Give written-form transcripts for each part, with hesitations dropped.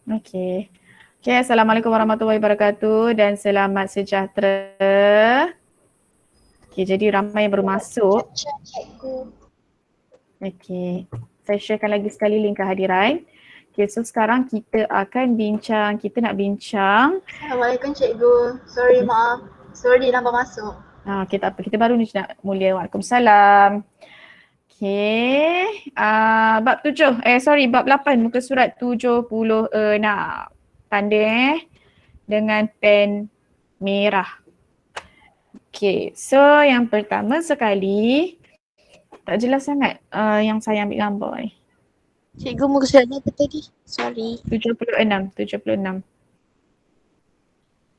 Okey. Okey, Assalamualaikum warahmatullahi wabarakatuh dan selamat sejahtera. Okey, jadi ramai yang baru masuk. Cikgu. Okey. Saya sharekan lagi sekali link kehadiran. Okey, so sekarang kita akan bincang, kita nak bincang. Assalamualaikum cikgu. Sorry maaf. Sorry lambat masuk. Okey, tak apa. Kita baru ni nak mulia. Waalaikumsalam. Okey. Bab 7. Bab 8 muka surat 76. Tanda dengan pen merah. Okay, so yang pertama sekali, tak jelas sangat yang saya ambil gambar ni. Cikgu muka suratnya apa tadi? Sorry. 76.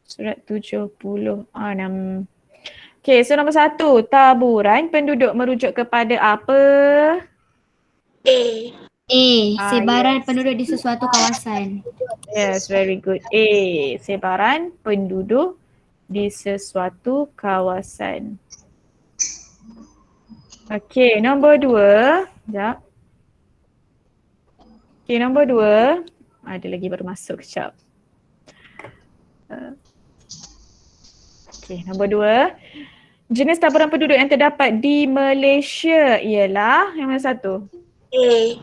Surat 76. Okay, so nombor 1, taburan penduduk merujuk kepada apa? A. Sebaran Yes. penduduk di sesuatu kawasan. Yes, very good. A, sebaran penduduk di sesuatu kawasan. Okay, nombor 2. Sekejap. Okay, nombor 2. Ada lagi baru masuk, kejap. Okay, nombor 2. Jenis taburan penduduk yang terdapat di Malaysia ialah yang mana satu? A.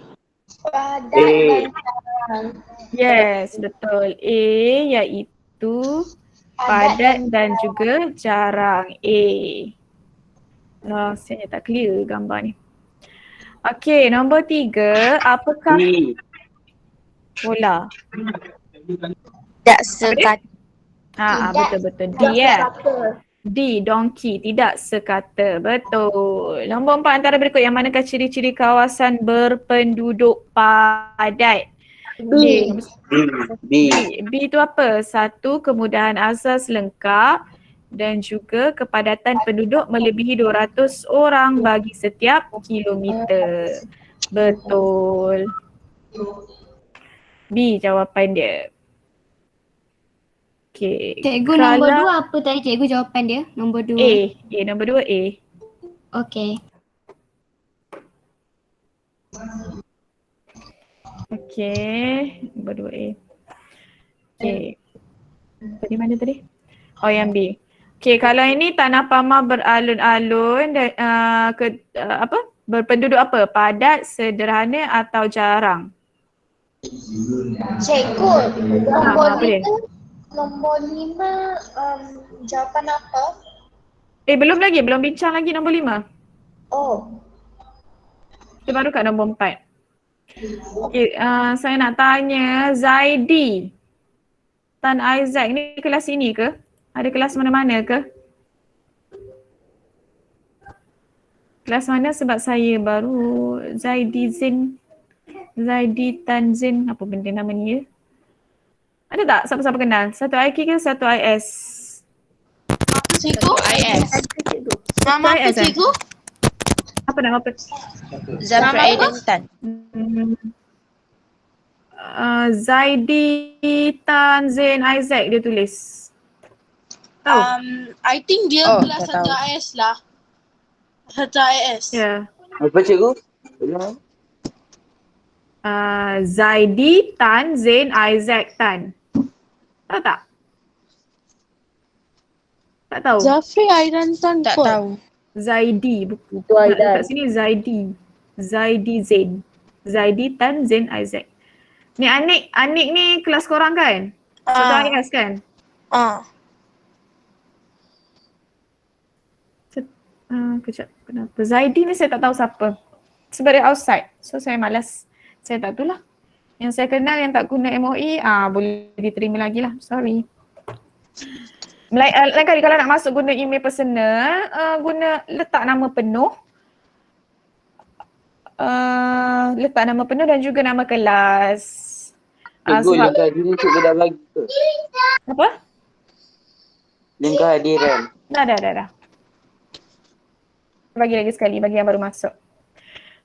Padat dan jarang. Yes, betul. A iaitu padat dan juga jarang. A. Saya tak clear gambar ni. Okay, nombor 3. Apakah bola? Tak sekata. Betul-betul. D ya. D, donkey, tidak sekata. Betul. Nombor 4 antara berikut yang manakah ciri-ciri kawasan berpenduduk padat? B. B itu apa? 1, kemudahan asas lengkap dan juga kepadatan penduduk melebihi 200 orang bagi setiap kilometer. Betul. B jawapan dia. Okay. Cikgu nombor 2 apa tadi cikgu jawapan dia? Nombor 2. A. Nombor 2 A. Okey. Okay. Nombor 2 A. Okay. Tadi mana tadi? Oh, yang B. Okay, kalau ini tanah pamah beralun-alun dan berpenduduk apa? Padat, sederhana atau jarang? Cikgu, apa dia? nombor 5 jawapan apa? Belum lagi, belum bincang lagi nombor 5. Oh. Kita baru kat nombor 4. Okay, saya nak tanya Zaidi Tan Isaac ni kelas ini ke? Ada kelas mana-mana ke? Kelas mana sebab saya baru Zaidi Tan Zin, apa benda nama ni ya? Ada tak siapa-siapa kenal? Satu IQ ke satu IS? Cikgu? IS. Nama apa cikgu? Apa nama apa? Zafar Aiden Tan. Zaidi Tan Zain Isaac dia tulis. Tahu? I think dia kelas satu AS lah. Satu AS. Ya. Apa cikgu? Zaidi Tan Zain Isaac Tan. Tahu tak? Tak tahu? Zafar Aiden Tan tak tahu. Zaidi buku. Itu Aidan. Kat sini Zaidi Zain. Zaidi Tan Zain Isaac. Ni Anik ni kelas korang kan? Satu IS kan? Kejap, kenapa? Zaidi ni saya tak tahu siapa. Sebab dia outside. So saya malas. Saya tak tahu lah. Yang saya kenal yang tak guna MOE, boleh diterima lagi lah. Sorry. Lain kali kalau nak masuk guna email personal, letak nama penuh. Letak nama penuh dan juga nama kelas. Cikgu, link kehadiran cikgu dah bagi ke? Apa? Link kehadiran. Dah. Bagi lagi sekali bagi yang baru masuk.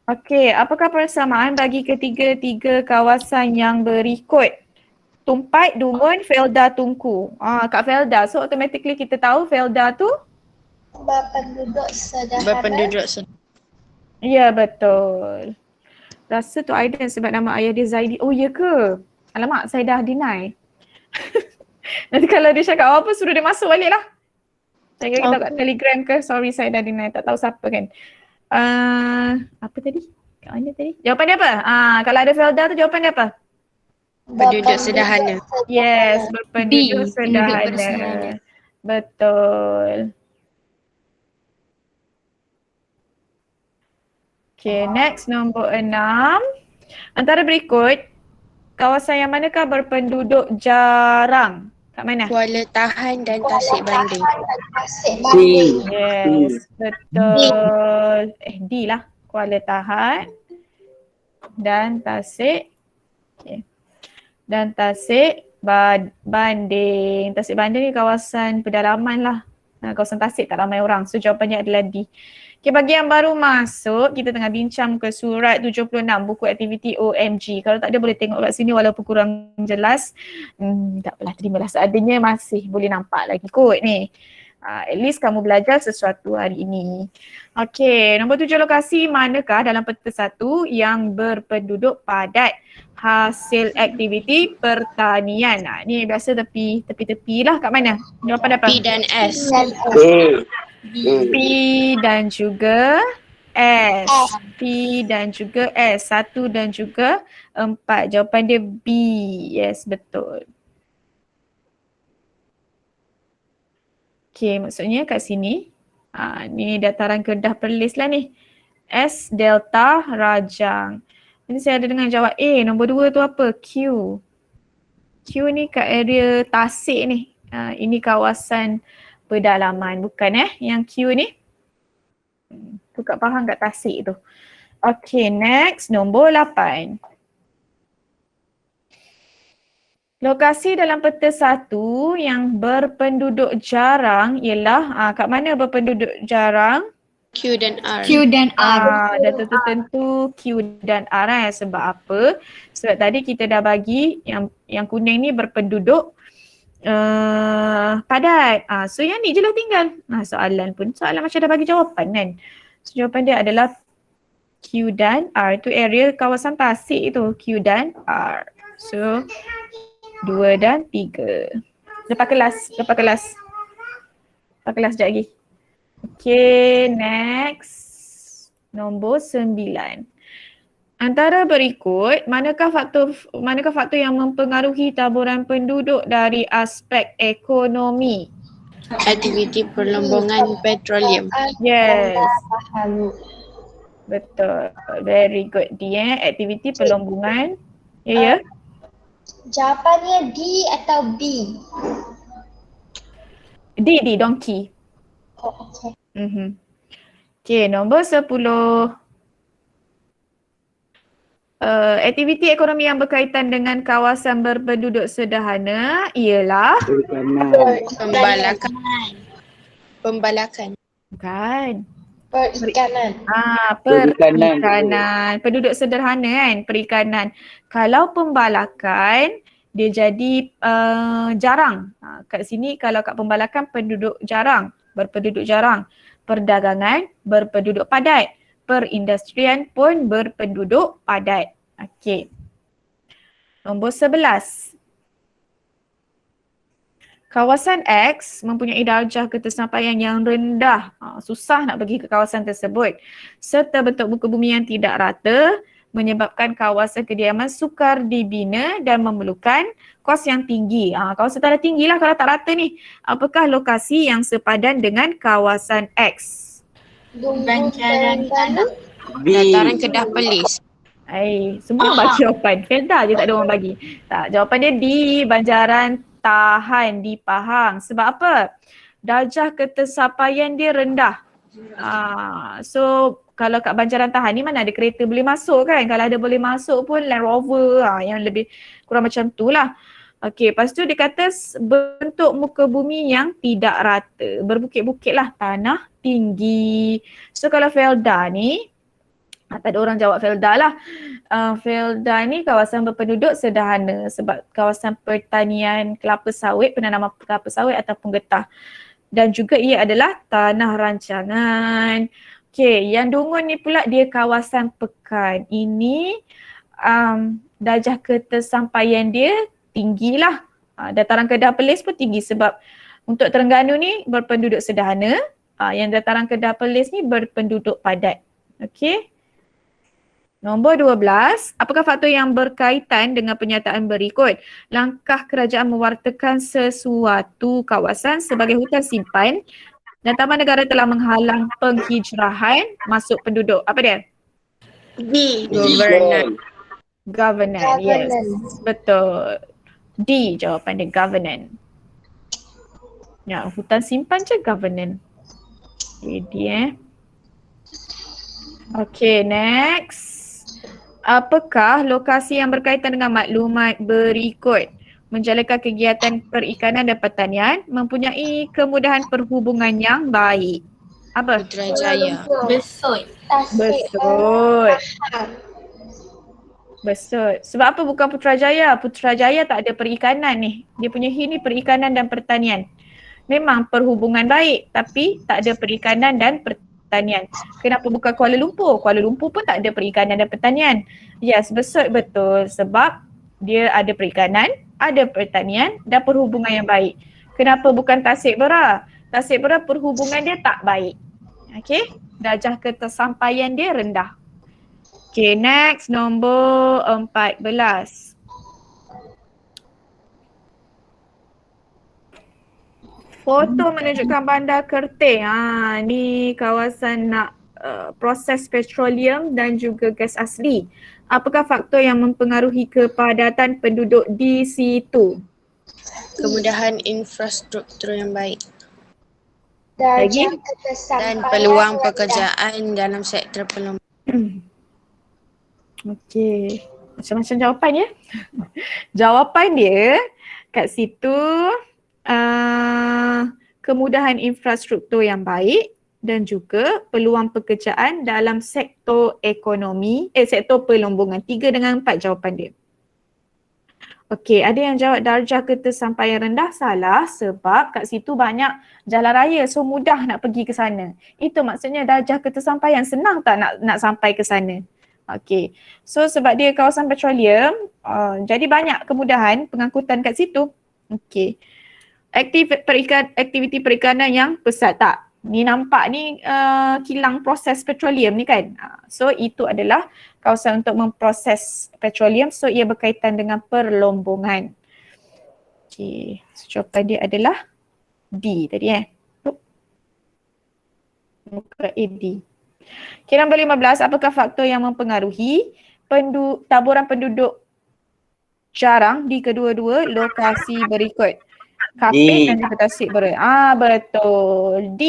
Okey, apakah persamaan bagi ketiga-tiga kawasan yang berikut? Tumpai, Dungun, Felda, Tunku. Kat Felda. So automatically kita tahu Felda tu Berpenduduk sederhana. Ya, betul. Rasa tu Aiden sebab nama ayah dia Zaidi. Oh, ya ke? Alamak, saya dah deny. Nanti kalau dia cakap apa, suruh dia masuk balik lah. Saya kira kita kat Telegram ke, sorry saya dah deny, tak tahu siapa kan. Apa tadi? Kat mana tadi? Jawapan dia apa? Kalau ada Felda tu jawapan dia apa? Penduduk sederhana. Yes, berpenduduk B, penduduk sederhana. bersederhana. Betul. Okay, next nombor 6. Antara berikut, kawasan yang manakah berpenduduk jarang? Kat mana? Kuala Tahan dan Tasik Banding. C. Yes, betul. D lah. Kuala Tahan dan Tasik. Okay. Dan Tasik Banding. Tasik Banding ni kawasan pedalaman lah. Kawasan Tasik tak ramai orang. So jawapannya adalah D. Okay, bagi yang baru masuk, kita tengah bincang ke surat 76 buku aktiviti OMG. Kalau tak ada boleh tengok kat sini walaupun kurang jelas. Tak apalah, terimalah seadanya, masih boleh nampak lagi kot ni. At least kamu belajar sesuatu hari ini. Okay, nombor 7 lokasi manakah dalam peta 1 yang berpenduduk padat hasil aktiviti pertanian? Ni biasa tepi-tepi lah, kat mana? Jawapan apa? P dan S. A. P dan juga S. P dan juga S. 1 dan juga 4. Jawapan dia B. Yes, betul. Okay, maksudnya kat sini. Ni dataran Kedah Perlis lah ni. S, Delta, Rajang. Ini saya ada dengan jawab A. Nombor 2 tu apa? Q. Q ni kat area Tasik ni. Ini kawasan pedalaman, bukan yang Q ni. Tu kat Pahang, kat Tasik tu. Okay, next nombor 8. Lokasi dalam peta 1 yang berpenduduk jarang ialah kat mana berpenduduk jarang? Q dan R. Q dan R. Dah tentu Q dan R sebab apa? Sebab tadi kita dah bagi yang kuning ni berpenduduk padat. So yang ni je lah tinggal. Soalan macam dah bagi jawapan kan. So jawapan dia adalah Q dan R. Tu area kawasan Tasik tu, Q dan R. So 2 dan 3. Lepas kelas sekejap lagi. Okay, next. Nombor 9. Antara berikut, manakah faktor yang mempengaruhi taburan penduduk dari aspek ekonomi? Aktiviti perlombongan petroleum. Yes. Betul. Very good. Dia aktiviti perlombongan. Ya. Jawapannya D atau B? D, donkey. Oh, okay. Okay, nombor 10. Aktiviti ekonomi yang berkaitan dengan kawasan berpenduduk sederhana ialah Pembalakan. Bukan. Perikanan. Perikanan. Penduduk sederhana kan, perikanan. Kalau pembalakan, dia jadi jarang. Kat sini kalau kat pembalakan penduduk jarang, berpenduduk jarang. Perdagangan berpenduduk padat. Perindustrian pun berpenduduk padat. Okey. Nombor 11. Kawasan X mempunyai darjah ketersampaian yang rendah. Susah nak pergi ke kawasan tersebut. Serta bentuk muka bumi yang tidak rata menyebabkan kawasan kediaman sukar dibina dan memerlukan kos yang tinggi. Kawasan tanah tinggi lah kalau tak rata ni. Apakah lokasi yang sepadan dengan kawasan X? Banjaran Tanah. Dataran Kedah Perlis. Semua bagi jawapan. Felda je tak ada orang bagi. Tak, jawapan dia di Banjaran Tahan di Pahang. Sebab apa? Darjah ketersampaian dia rendah. So kalau kat Banjaran Tahan ni mana ada kereta boleh masuk kan? Kalau ada boleh masuk pun Land Rover yang lebih kurang macam tu lah. Okey, lepas tu dia kata bentuk muka bumi yang tidak rata. Berbukit-bukit lah, tanah tinggi. So kalau Felda ni, tak ada orang jawab Felda lah. Felda ni kawasan berpenduduk sederhana sebab kawasan pertanian kelapa sawit, penanaman kelapa sawit ataupun getah. Dan juga ia adalah tanah rancangan. Okey, yang Dungun ni pula dia kawasan pekan. Ini darjah ketersampaian dia tinggilah. Dataran Kedah Perlis pun tinggi sebab untuk Terengganu ni berpenduduk sederhana, yang dataran Kedah Perlis ni berpenduduk padat. Okey. Nombor 12, apakah faktor yang berkaitan dengan pernyataan berikut? Langkah kerajaan mewartakan sesuatu kawasan sebagai hutan simpan dan Taman Negara telah menghalang penghijrahan masuk penduduk. Apa dia? B. Governance. Yes, betul. D jawapan dia, governance. Ya, hutan simpan je governance. Jadi Okay, next. Apakah lokasi yang berkaitan dengan maklumat berikut? Menjalankan kegiatan perikanan dan pertanian, mempunyai kemudahan perhubungan yang baik. Apa? Putrajaya. Besut. Betul. Sebab apa bukan Putrajaya? Putrajaya tak ada perikanan ni. Dia punya ni perikanan dan pertanian. Memang perhubungan baik tapi tak ada perikanan dan pertanian. Kenapa bukan Kuala Lumpur? Kuala Lumpur pun tak ada perikanan dan pertanian. Yes, betul sebab dia ada perikanan, ada pertanian dan perhubungan yang baik. Kenapa bukan Tasik Bera? Tasik Bera perhubungan dia tak baik. Okey, darjah ketersampaian dia rendah. Okay, next nombor 14. Foto menunjukkan bandar Kerteh. Ni kawasan nak proses petroleum dan juga gas asli. Apakah faktor yang mempengaruhi kepadatan penduduk di situ? Kemudahan infrastruktur yang baik Lagi? dan peluang pekerjaan dalam sektor perlombaan. Okey. Macam-macam jawapan ya. Jawapan dia kat situ kemudahan infrastruktur yang baik dan juga peluang pekerjaan dalam sektor ekonomi, sektor perlombongan. 3 dengan 4 jawapan dia. Okey, ada yang jawab darjah ketersampaian rendah, salah sebab kat situ banyak jalan raya so mudah nak pergi ke sana. Itu maksudnya darjah ketersampaian, senang tak nak sampai ke sana. Okey, so sebab dia kawasan petroleum, jadi banyak kemudahan pengangkutan kat situ. Okey, aktiviti perikanan yang pesat tak? Ni nampak ni kilang proses petroleum ni kan. So itu adalah kawasan untuk memproses petroleum, so ia berkaitan dengan perlombongan. Okey, so jawapan dia adalah D tadi Muka A, D. Okay, nombor 15, apakah faktor yang mempengaruhi taburan penduduk jarang di kedua-dua lokasi berikut? Kapit dan juga Tasik Bera. Betul. D,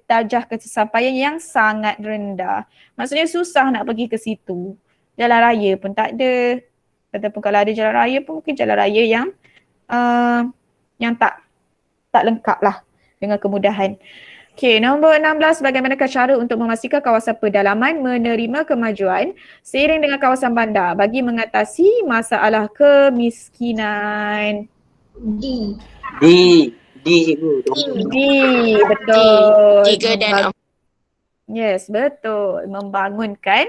darjah ketersampaian yang sangat rendah. Maksudnya susah nak pergi ke situ. Jalan raya pun tak ada. Ataupun kalau ada jalan raya pun mungkin jalan raya yang tak lengkap lah dengan kemudahan. Okey, nombor 16, bagaimanakah cara untuk memastikan kawasan pedalaman menerima kemajuan seiring dengan kawasan bandar bagi mengatasi masalah kemiskinan? D, cikgu. D, betul. 3 dan 4. Yes, betul. Membangunkan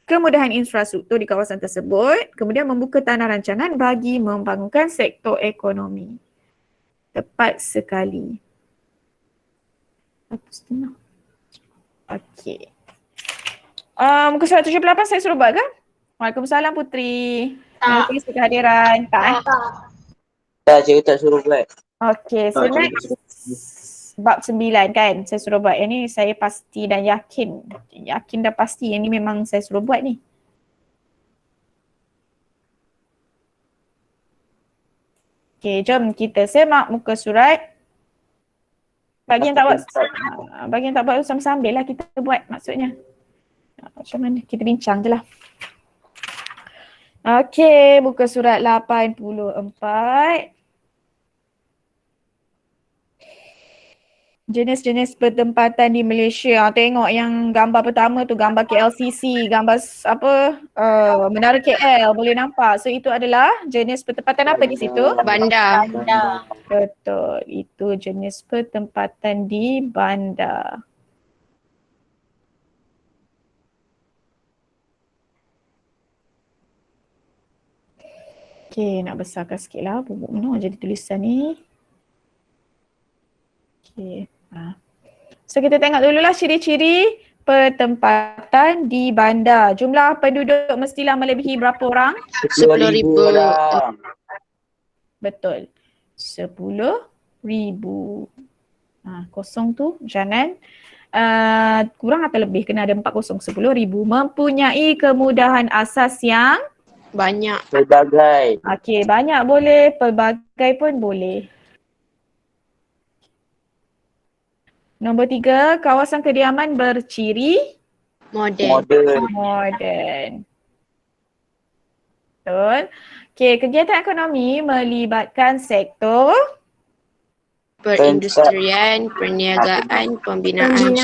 kemudahan infrastruktur di kawasan tersebut, kemudian membuka tanah rancangan bagi membangunkan sektor ekonomi. Tepat sekali. 1.5. Okey. Muka surat 78 saya suruh buat ke? Waalaikumsalam Putri. Terima kasih kehadiran. Tak Tak, cikgu tak suruh buat. Okey, so next bab 9 kan saya suruh buat. Yang ni saya pasti dan yakin. Yakin dah pasti yang ni memang saya suruh buat ni. Okey, jom kita semak muka surat. Bagi yang tak buat sambil lah kita buat maksudnya. Macam mana? Kita bincang je lah. Okey, muka surat 84. Jenis-jenis pertempatan di Malaysia. Tengok yang gambar pertama tu, gambar KLCC, gambar Menara KL boleh nampak. So itu adalah jenis pertempatan apa di situ? Bandar. Betul, itu jenis pertempatan di bandar. Okay, nak besarkan sikit lah. Bubuk mana jadi tulisan ni. Okay. So kita tengok dululah ciri-ciri pertempatan di bandar. Jumlah penduduk mestilah melebihi berapa orang? 10,000 orang. Betul. 10,000. Kosong tu jangan kurang atau lebih, kena ada 4 kosong. 10,000. Mempunyai kemudahan asas yang Banyak. Pelbagai. okey, banyak boleh, pelbagai pun boleh. Nombor 3, kawasan kediaman berciri Modern. moden. Betul. Okey, kegiatan ekonomi melibatkan sektor Perindustrian, perniagaan, pembinaan.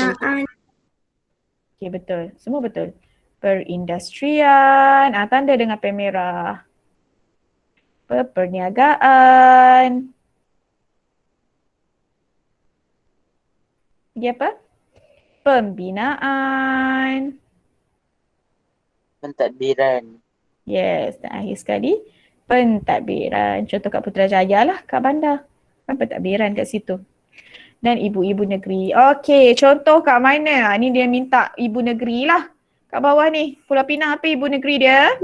okey, betul. Semua betul. Perindustrian, tanda dengan pen merah. Perniagaan. Lagi apa? Pembinaan. Pentadbiran. Yes, dan akhir sekali pentadbiran. Contoh kat Putrajaya lah, kat bandar. Kan pentadbiran kat situ. Dan ibu-ibu negeri. Okey, contoh kat mana? Ni dia minta ibu negeri lah. Kat bawah ni, Pulau Pinang apa ibu negeri dia?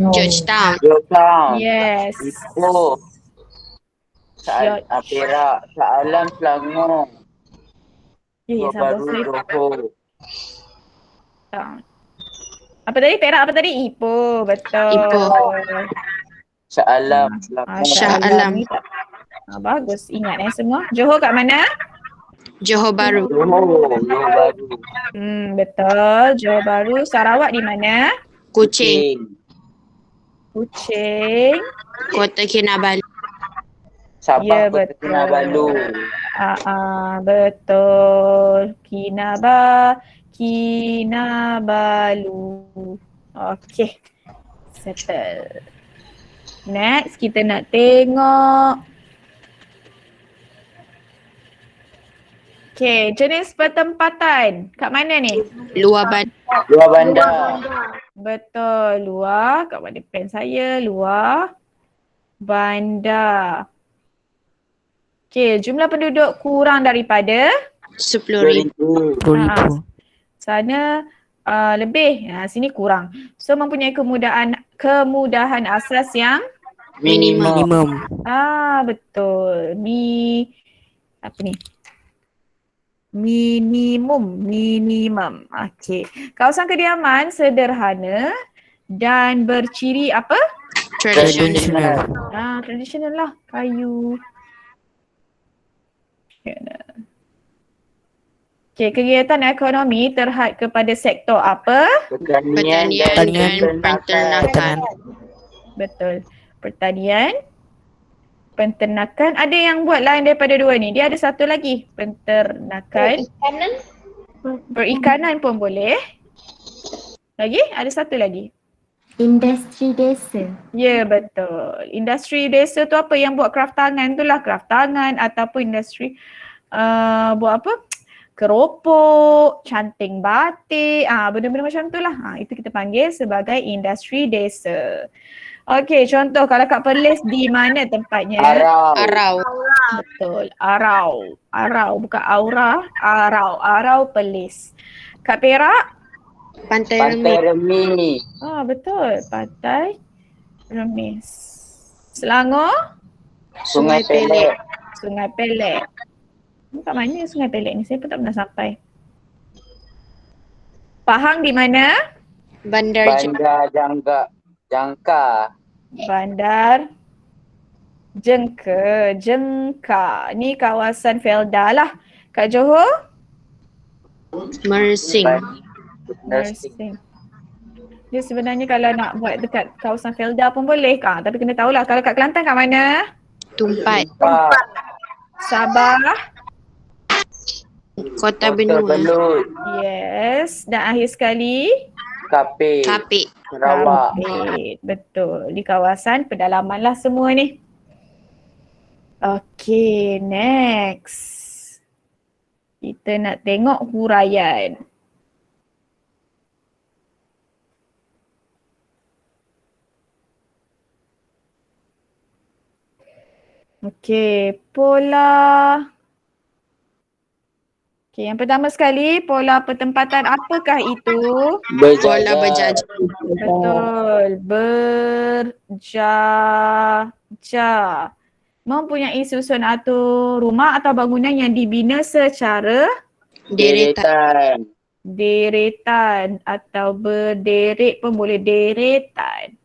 Georgetown. Georgetown. Yes. Ipoh. George. Perak. Shah Alam, Selangor. Ya, Johor sabar Bahru, saya. Johor. Apa tadi? Perak apa tadi? Ipoh. Betul. Ipoh. Shah Alam, Selangor. Shah Alam. Ni tak- bagus. Ingat semua. Johor kat mana? Johor Bahru. Johor Bahru. Betul. Johor Bahru. Sarawak di mana? Kuching. Kuching. Kota Kinabalu. Sabah, Ya, Kota betul. Kinabalu. Betul. Kinabalu. Okey. Settle. Next, kita nak tengok. Okey, jenis pertempatan. Kat mana ni? Luar bandar. Luar bandar. Betul. Luar. Kat mana pen saya? Luar bandar. Okey, jumlah penduduk kurang daripada 10,000. 10,000. sana lebih. Sini kurang. So mempunyai kemudahan asas yang Minimum. betul. Apa ni? Minimum. Okey. Kawasan kediaman sederhana dan berciri apa? Tradisional. Tradisional lah. Kayu. Okey, kegiatan ekonomi terhad kepada sektor apa? Pertanian dan peternakan. Betul. Pertanian, penternakan. Ada yang buat lain daripada dua ni. Dia ada satu lagi. Penternakan. Perikanan pun boleh. Lagi? Ada satu lagi. Industri desa. Ya, betul. Industri desa tu apa? Yang buat craft tangan tu lah. Craft tangan ataupun industri buat apa? Keropok, canting batik, benda-benda macam tu lah. Itu kita panggil sebagai industri desa. Okey, contoh kalau kat Perlis di mana tempatnya? Arau. Betul, Arau. Arau, bukan aura. Arau Perlis. Kat Perak? Pantai Remis. Remi. Betul, Pantai Remis. Selangor? Sungai Pelek. Sungai Pelek. Kat mana Sungai Pelek ni? Saya pun tak pernah sampai. Pahang di mana? Bandar Jangka. Bandar Jengka. Ni kawasan Felda lah. Kat Johor? Mersing. Mersing. Dia sebenarnya kalau nak buat dekat kawasan Felda pun boleh. Tapi kena tahulah kalau kat Kelantan kat mana? Tumpat. Sabah. Kota Benua. Yes. Dan akhir sekali? Kapit. Sarawak. Kapit. Betul. Di kawasan pedalaman lah semua ni. Okay, next. Kita nak tengok huraian. Okey, pola. Okey, yang pertama sekali, pola pertempatan apakah itu? Pola berjajar. Betul. Berjajar. Mempunyai susun atur rumah atau bangunan yang dibina secara Deretan. deretan atau berderet pun boleh, deretan.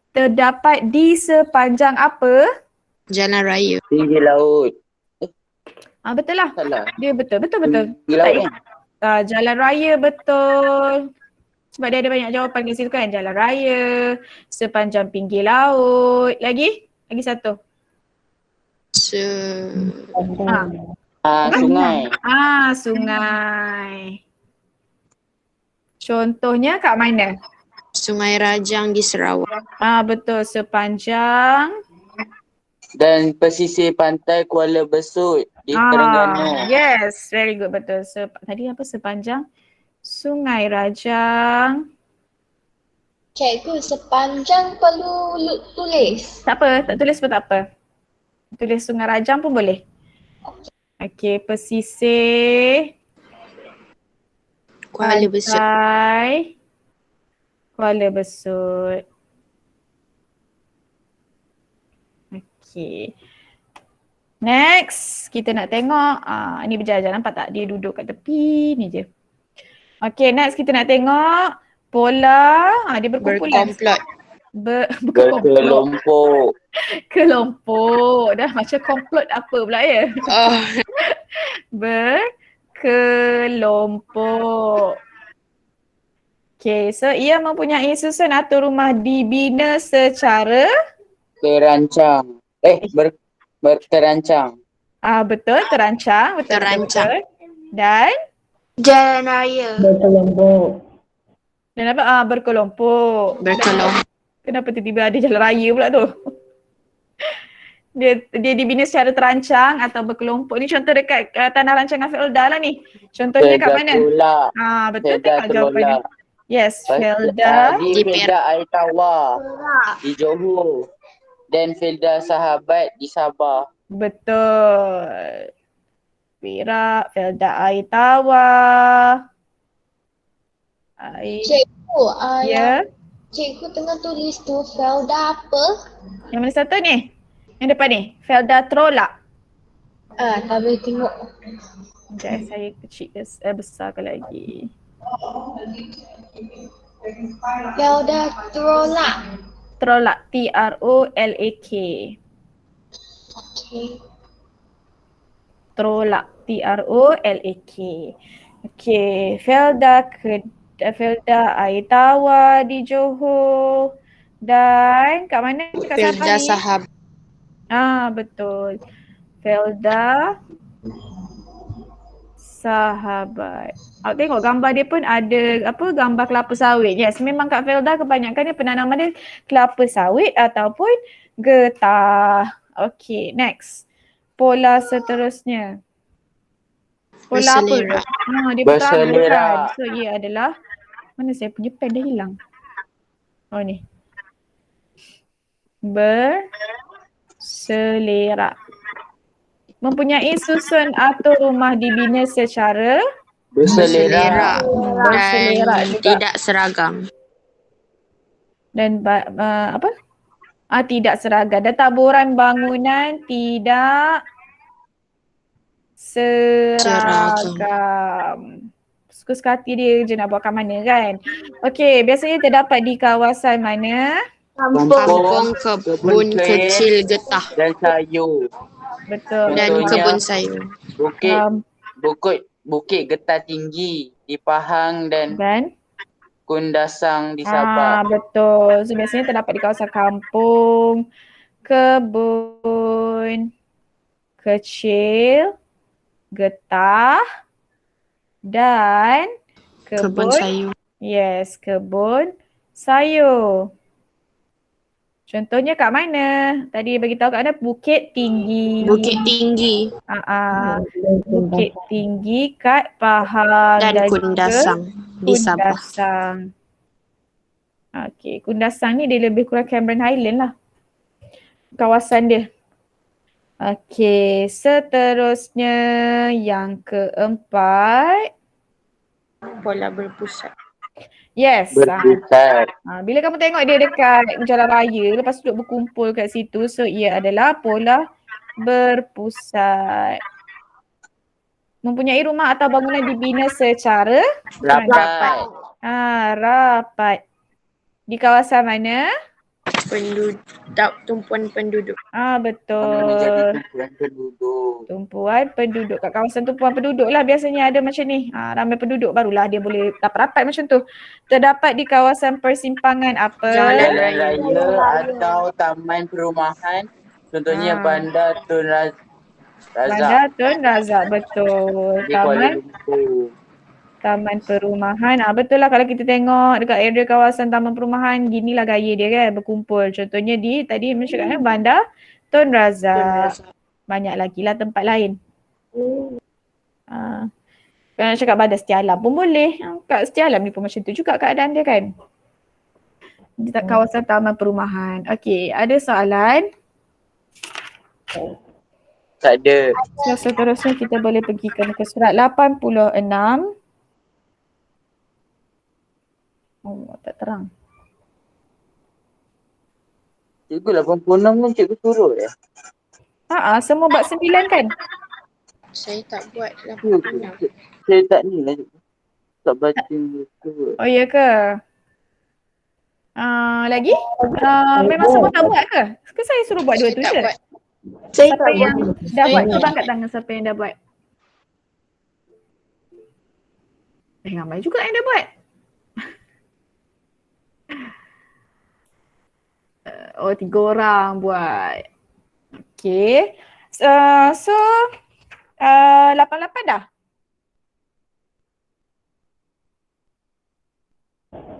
Terdapat di sepanjang apa? Jalan raya. Tinggi laut. Betul lah. Salah. Dia betul. Tinggi laut kan? Jalan raya betul. Sebab dia ada banyak jawapan kat situ kan. Jalan raya, sepanjang pinggir laut. Lagi satu. Sungai. Sungai. Contohnya kat mana? Sungai Rajang di Sarawak. Betul, sepanjang Dan pesisir pantai Kuala Besut di Terengganu. yes, very good, betul. Tadi apa? Sepanjang Sungai Rajang. Cikgu, sepanjang perlu tulis. Tak apa, tak tulis pun tak apa. Tulis Sungai Rajang pun boleh. Okey, pesisir Kuala Besut. pantai Kuala Besut. Okay. Next, kita nak tengok. Ni berjajar, nampak tak? Dia duduk kat tepi ni je. Okay, next kita nak tengok pola. Dia berkumpulan. Berkelompok. Kelompok. Dah macam komplot apa pula ya? Berkelompok. Okay, so ia mempunyai susun atur rumah dibina secara Terancang. Terancang. betul, terancang. Betul. Dan Jalan raya. dan apa? Berkelompok. Kenapa tiba-tiba ada jalan raya pula tu? Dia dibina secara terancang atau berkelompok. Ni contoh dekat tanah rancangan Felda lah ni. Contohnya kat mana? Betul, tengok jawapannya. Yes, Felda. Di Felda Air-Tawar di Johor. Dan Felda Sahabat di Sabah. Betul. Perak, Felda Air-Tawar. Cikgu, Ya. cikgu tengah tulis tu Felda apa? Yang mana satu ni? Yang depan ni. Felda Trolak. Tak boleh tengok. Sekejap saya besarkan lagi. Felda Trolak. Trolak. T-R-O-L-A-K. Okay. Trolak. T-R-O-L-A-K. Okay. Felda Air-Tawar di Johor. Dan kat mana? Kat Felda Sabah ni? Sahabat. Betul. Felda Sahabat. Tengok gambar dia pun ada gambar kelapa sawit. Yes, memang kat Felda kebanyakannya penanaman dia kelapa sawit ataupun getah. Okay, next. Pola seterusnya. Pola Berselerak. apa? Dia Berselerak. kan. So ia adalah, mana saya punya pen dah hilang. Oh ni. Berselerak. Mempunyai susun atur rumah dibina secara Berselerak. berselerak Dan juga. tidak seragam. Dan tidak seragam. Dan taburan bangunan tidak seragam. Suka hati dia je nak buat kat mana kan. Okey, biasanya terdapat di kawasan mana? Kampung kebun kecil getah. Dan sayur. Betul. Dan Contohnya, kebun sayur. Bukit Getah Tinggi di Pahang dan Dan Kundasang di Sabah. betul. So biasanya terdapat di kawasan kampung, kebun kecil, getah dan Kebun sayur. Yes, kebun sayur. Contohnya kat mana? Tadi bagi tahu kat mana? Bukit Tinggi. Bukit Tinggi. Bukit Tinggi kat Pahang Dan Kundasang di Sabah. Kundasang. Kundasang ni dia lebih kurang Cameron Highland lah. Kawasan dia. Okey, seterusnya yang keempat. Bola berpusat. Yes. Berpusat. Bila kamu tengok dia dekat jalan raya, lepas tu duduk berkumpul kat situ, so ia adalah pola berpusat. Mempunyai rumah atau bangunan dibina secara Rapat. rapat. Di kawasan mana? Tumpuan penduduk. Betul. Tumpuan penduduk. Tumpuan penduduk. Kat kawasan tumpuan penduduk lah biasanya ada macam ni. Ramai penduduk barulah dia boleh rapat-rapat macam tu. Terdapat di kawasan persimpangan apa? Jalan raya atau taman perumahan. Contohnya Bandar Tun Razak. Bandar Tun Razak, betul. Di Kuala Lumpur. Taman perumahan. Betul lah kalau kita tengok dekat area kawasan taman perumahan, ginilah gaya dia kan berkumpul. Contohnya tadi Misha cakap Bandar Tun Razak. Banyak lagi lah tempat lain. Kalau cakap Bandar Setia Alam pun boleh. Kat Setia Alam ni pun macam tu juga keadaan dia kan. Di kawasan taman perumahan. Okey, ada soalan? Tak ada. So, seterusnya kita boleh pergi ke muka surat 86. Tak terang. Cikgu 86 pun cikgu suruh ya? Semua bab 9 kan? Saya tak buat 86. Saya tak ni lah cikgu. Tak baca tu. Oh ya ke? Lagi? Memang semua tak buat ke? Ke saya suruh buat dua tu je? Siapa yang dah buat? Cuba angkat tangan siapa yang dah buat. Ramai juga yang dah buat. Oh, 3 orang buat. Okay. So 88 dah?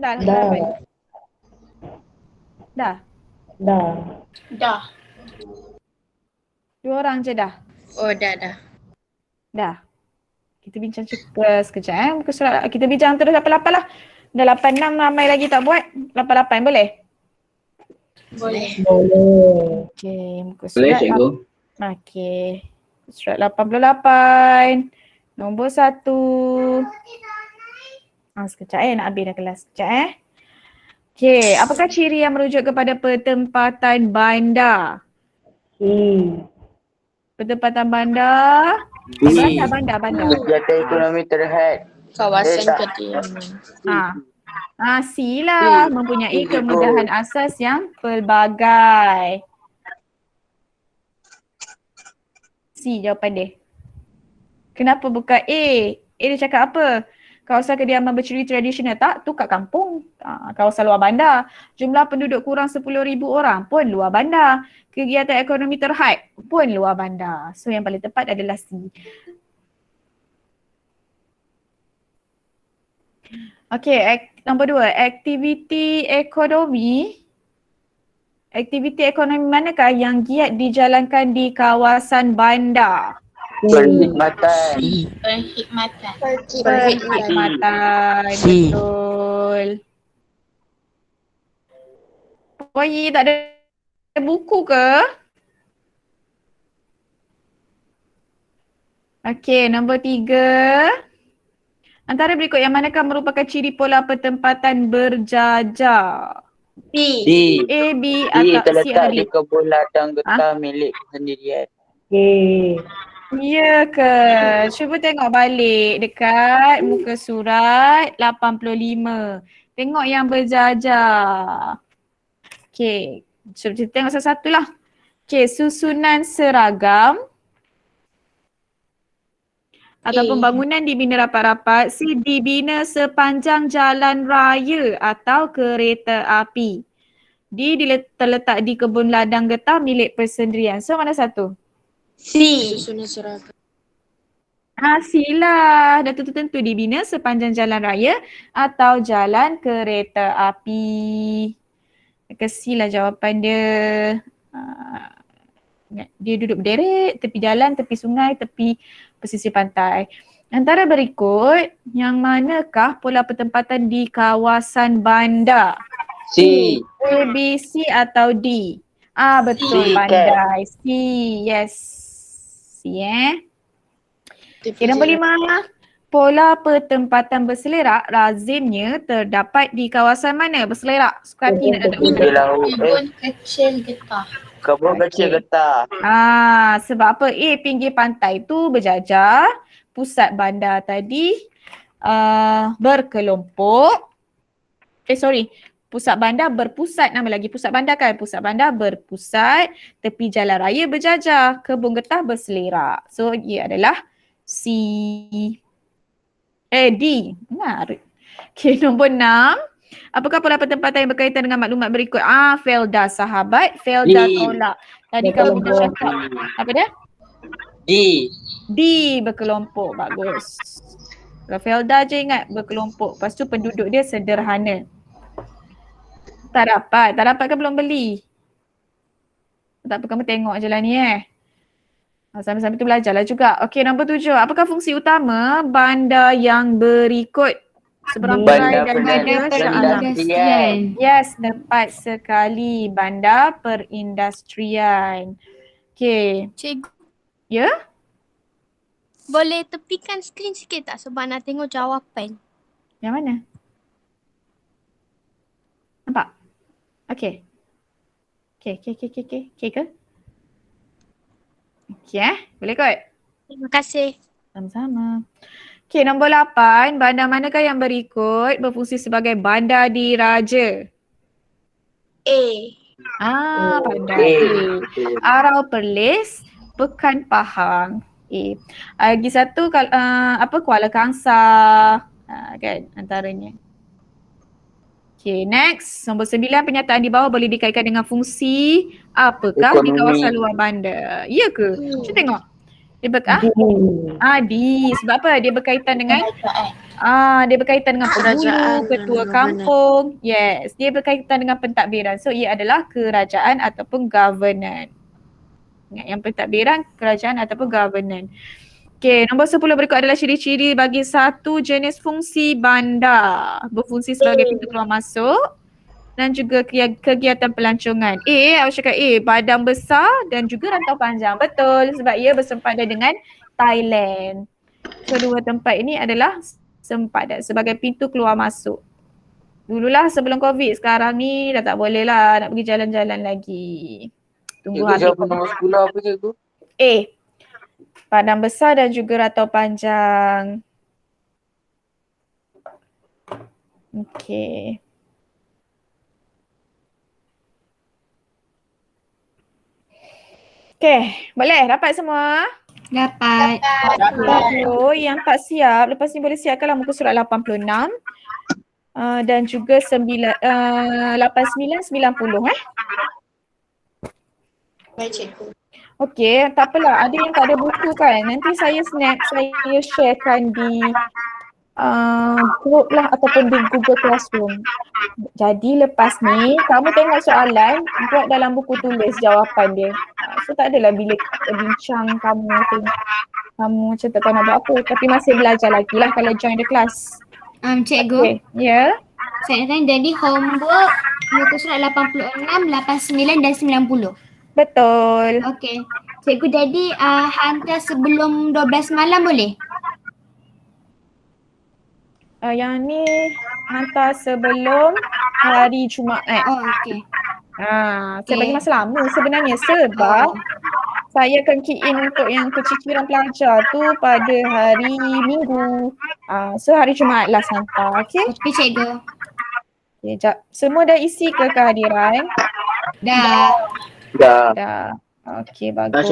Dah. Dah. 2 orang je dah? Oh, dah. Dah. Kita bincang sekejap Muka surat kita bincang terus 88 lah. Dah 86 ramai lagi tak buat. 88 boleh? Boleh. Okay, muka Boleh surat. cikgu. Okay. Surat 88. Nombor 1. Sekejap nak habis dah kelas. Sekejap Okay, apakah ciri yang merujuk kepada pertempatan bandar? Pertempatan bandar. Bandar. Kegiatan ekonomi terhad. Kawasan kediaman. C lah. Mempunyai kemudahan asas yang pelbagai. C jawapan dia. Kenapa bukan A? A dia cakap apa? Kawasan kediaman berciri tradisional tak? Tu kat kampung. Kawasan luar bandar. Jumlah penduduk kurang 10,000 orang pun luar bandar. Kegiatan ekonomi terhad pun luar bandar. So yang paling tepat adalah C. Okay, nombor 2. Aktiviti ekonomi. Aktiviti ekonomi manakah yang giat dijalankan di kawasan bandar? Perkhidmatan. Perkhidmatan. Betul. Puan tak ada buku ke? Okay, nombor 3. Antara berikut yang manakah merupakan ciri pola pertempatan berjajar? D. A, B Dia atau C atau terletak D? di kebun ladang getah milik sendirian. Ya ke? Cuba tengok balik dekat muka surat 85. Tengok yang berjajar. Okay, cuba kita tengok satu-satu lah. Okay, susunan seragam ataupun bangunan dibina rapat-rapat, C dibina sepanjang jalan raya atau kereta api. D terletak di kebun ladang getah milik persendirian. So mana satu? C. Susunan seragam. C lah. Dah tentu dibina sepanjang jalan raya atau jalan kereta api. C lah jawapan dia. Dia duduk berderet tepi jalan, tepi sungai, tepi pesisir pantai. Antara berikut, yang manakah pola pertempatan di kawasan bandar? C. A, B, C atau D? Betul, C, pandai. C, yes. C Okay, nombor 5. Pola pertempatan berselerak lazimnya terdapat di kawasan mana? Berselerak. Suka hati nak dapat pinggir laut. Kebun kecil getah. Kebun kecil getah. Sebab apa? Pinggir pantai tu berjajar. Pusat bandar tadi berkelompok. Pusat bandar berpusat, nama lagi pusat bandar kan? Pusat bandar berpusat, tepi jalan raya berjajar, kebun getah berselerak. So, ia adalah D. Benar. Okay, nombor 6. Apakah pola pertempatan yang berkaitan dengan maklumat berikut? Felda sahabat, Felda D. tolak. Tadi kalau kita cakap, apa dia? D. Berkelompok. Bagus. Kalau Felda je ingat berkelompok. Lepas tu penduduk dia sederhana. Tak dapat ke belum beli? Tak apa, kamu tengok je lah ni Sambil-sambil tu belajarlah juga. Okey, nombor 7. Apakah fungsi utama bandar yang berikut? Seberangkai daripada perindustrian. Yes, tepat sekali. Bandar perindustrian. Okey. Cikgu, Ya? boleh tepikan skrin sikit tak sebab nak tengok jawapan? Yang mana? Nampak? Okey. Okey ke? Okey boleh kot? Terima kasih. Sama-sama. Okey, nombor 8. Bandar manakah yang berikut berfungsi sebagai bandar diraja? Bandar A. Arau Perlis, Pekan Pahang. Lagi satu Kuala Kangsar. Kan antaranya. Okay, next. Nombor 9, pernyataan di bawah boleh dikaitkan dengan fungsi apakah di kawasan luar bandar. Ya ke? Cuba tengok. Dia D. Sebab apa? Dia berkaitan dengan penghulu, ketua kampung. Yes, dia berkaitan dengan pentadbiran. So, ia adalah kerajaan ataupun governance. Ingat yang pentadbiran, kerajaan ataupun governance. Okey, nombor 10 berikut adalah ciri-ciri bagi satu jenis fungsi bandar. Berfungsi sebagai pintu keluar masuk dan juga kegiatan pelancongan. Aku cakap badan besar dan juga rantau panjang. Betul, sebab ia bersempadan dengan Thailand. Kedua tempat ini adalah sempadan sebagai pintu keluar masuk. Dululah sebelum COVID, sekarang ni dah tak boleh lah nak pergi jalan-jalan lagi. Tunggu habis. Jawapan nombor 10 apa cikgu? Padang besar dan juga rantau panjang. Okey. Okey, boleh? Dapat semua? Dapat. Yang tak siap, lepas ni boleh siapkanlah muka surat 86 dan juga 89, 90 Baik cikgu. Okey, tak apalah. Ada yang tak ada buku kan? Nanti saya snap, saya sharekan di group lah ataupun di Google Classroom. Jadi lepas ni, kamu tengok soalan, buat dalam buku tulis jawapan dia. So tak adalah bila bincang kamu macam tak tahu nak buat apa. Tapi masih belajar lagi lah kalau join the class. Cikgu, Ya. saya tanya jadi homework muka surat 86, 89 dan 90. Betul. Okey. Cikgu, jadi hantar sebelum 12 malam boleh? Yang ni hantar sebelum hari Jumaat. Oh, okey. Saya bagi masa lama sebenarnya sebab saya akan key in untuk yang keciciran pelajar tu pada hari Minggu. So hari Jumaat lah hantar, okey? Okey, cikgu. Okay, jap. Semua dah isi ke kehadiran? Dah. Dah. Okey, bagus.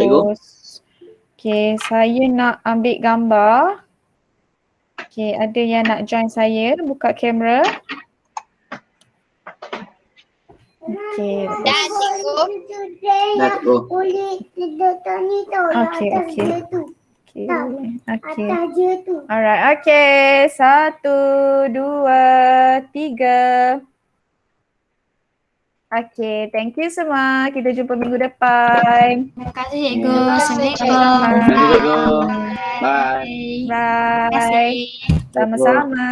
Okey, saya nak ambil gambar. Okey, ada yang nak join saya, buka kamera. Okey. Dah cikgu. Okey. Alright, okey. 1, 2, 3. Okay, thank you semua. Kita jumpa minggu depan. Terima kasih, cikgu. Assalamualaikum. Bye. Bye. Sama-sama.